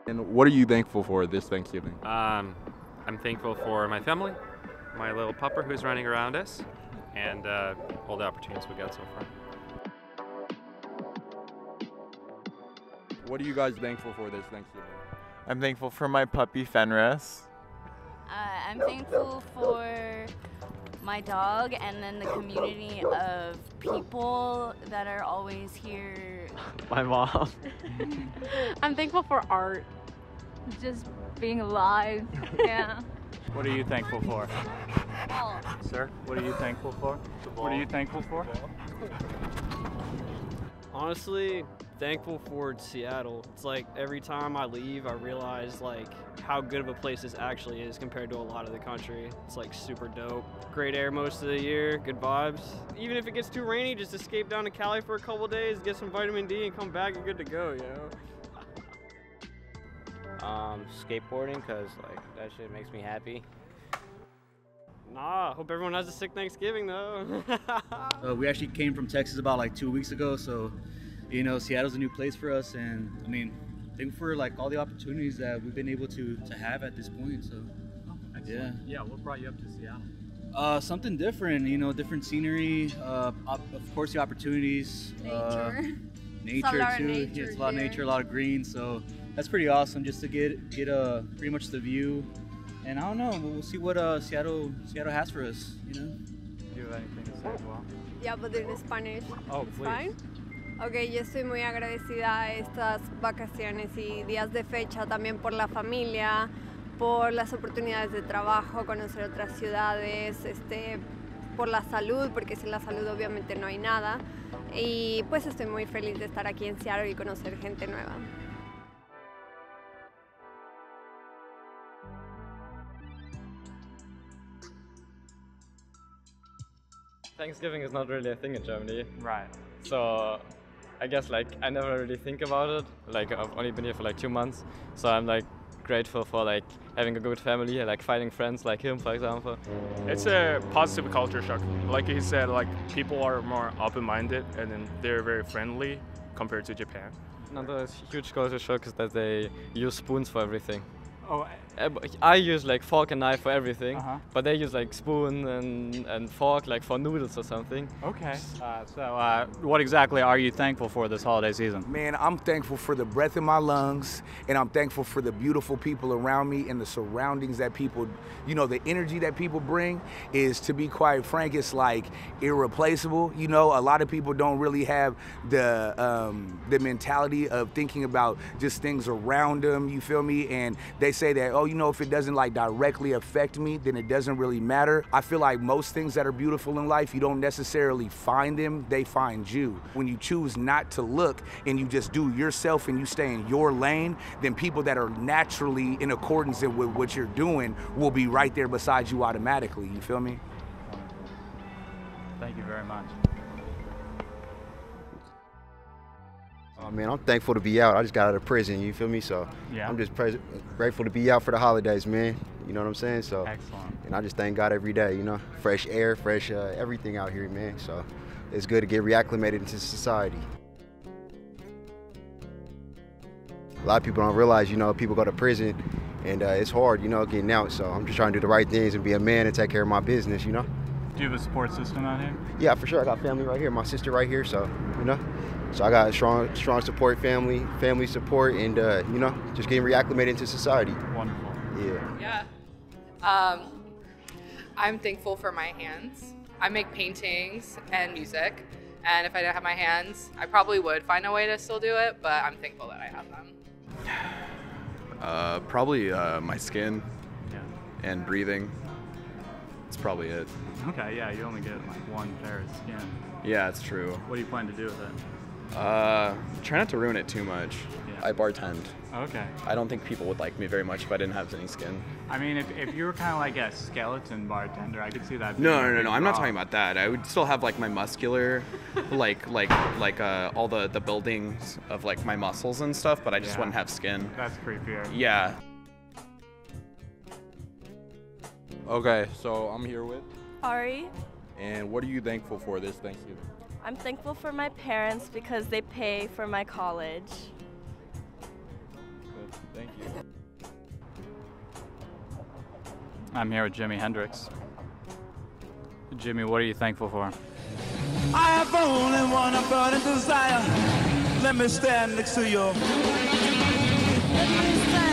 And what are you thankful for this Thanksgiving? I'm thankful for my family, my little pupper who's running around us, and all the opportunities we got so far. What are you guys thankful for this Thanksgiving? I'm thankful for my puppy Fenris. I'm thankful for my dog and then the community of people that are always here. My mom. I'm thankful for art, just being alive. Yeah. What are you thankful for? Oh. Sir, what are you thankful for? What are you thankful for? Honestly, thankful for Seattle. It's like every time I leave, I realize like how good of a place this actually is compared to a lot of the country. It's like super dope. Great air most of the year, good vibes. Even if it gets too rainy, just escape down to Cali for a couple days, get some vitamin D and come back and good to go, you know? Skateboarding, because like that shit makes me happy. Nah, hope everyone has a sick Thanksgiving though. We actually came from Texas about like 2 weeks ago, so you know Seattle's a new place for us, and I mean, thankful for like all the opportunities that we've been able to have at this point. So Yeah, what brought you up to Seattle? something different, you know, different scenery, of course the opportunities, Nature. nature too. Nature Yeah, it's a lot of here. nature, a lot of green, so that's pretty awesome just to get pretty much the view. And I don't know, we'll see what Seattle has for us, you know. Do you have anything to say as well? Yeah, but in Spanish. Oh, It's please. fine. Ok, yo estoy muy agradecida a estas vacaciones y días de fecha también por la familia, por las oportunidades de trabajo, conocer otras ciudades, por la salud, porque sin la salud obviamente no hay nada. Y pues estoy muy feliz de estar aquí en Seattle y conocer gente nueva. Thanksgiving is not really a thing in Germany, Right. so I guess like I never really think about it. Like I've only been here for like 2 months, so I'm like grateful for like having a good family, like finding friends like him, for example. It's a positive culture shock. Like he said, like people are more open-minded and then they're very friendly compared to Japan. Another huge culture shock is that they use spoons for everything. Oh, I use like fork and knife for everything, Uh-huh. but they use like spoon and fork like for noodles or something. okay. What exactly are you thankful for this holiday season? Man, I'm thankful for the breath in my lungs, and I'm thankful for the beautiful people around me and the surroundings that people, you know, the energy that people bring is, to be quite frank, it's like irreplaceable. You know, a lot of people don't really have the mentality of thinking about just things around them, you feel me? And they say that, oh, you know, if it doesn't like directly affect me, then it doesn't really matter. I feel like most things that are beautiful in life, you don't necessarily find them, they find you. When you choose not to look and you just do yourself and you stay in your lane, then people that are naturally in accordance with what you're doing will be right there beside you automatically, you feel me? Thank you very much. Oh man, I'm thankful to be out. I just got out of prison, you feel me? So Yeah. I'm just grateful to be out for the holidays, man. You know what I'm saying? So, Excellent. and I just thank God every day, you know? Fresh air, fresh everything out here, man. So it's good to get reacclimated into society. A lot of people don't realize, you know, people go to prison and it's hard, you know, getting out. So I'm just trying to do the right things and be a man and take care of my business, you know? Do you have a support system out here? Yeah, for sure. I got family right here, my sister right here, so, you know. So I got a strong support family support, and, you know, just getting reacclimated into society. Wonderful. Yeah. I'm thankful for my hands. I make paintings and music, and if I didn't have my hands, I probably would find a way to still do it, but I'm thankful that I have them. Probably my skin Yeah. and breathing. That's probably it. Okay, yeah, you only get like one pair of skin. Yeah, it's true. What do you plan to do with it? Try not to ruin it too much. Yeah. I bartend. Okay. I don't think people would like me very much if I didn't have any skin. I mean, if you were kind of like a skeleton bartender, I could see that. No, being a no, no, big no. I'm not draw. talking about that. I would still have like my muscular, like all the buildings of like my muscles and stuff, but I just Yeah. wouldn't have skin. That's creepier. Yeah. Okay, so I'm here with. Ari. And what are you thankful for this Thanksgiving? I'm thankful for my parents because they pay for my college. Good, thank you. I'm here with Jimi Hendrix. Jimmy, what are you thankful for? I have only one burning desire. Let me stand next to you. Let me stand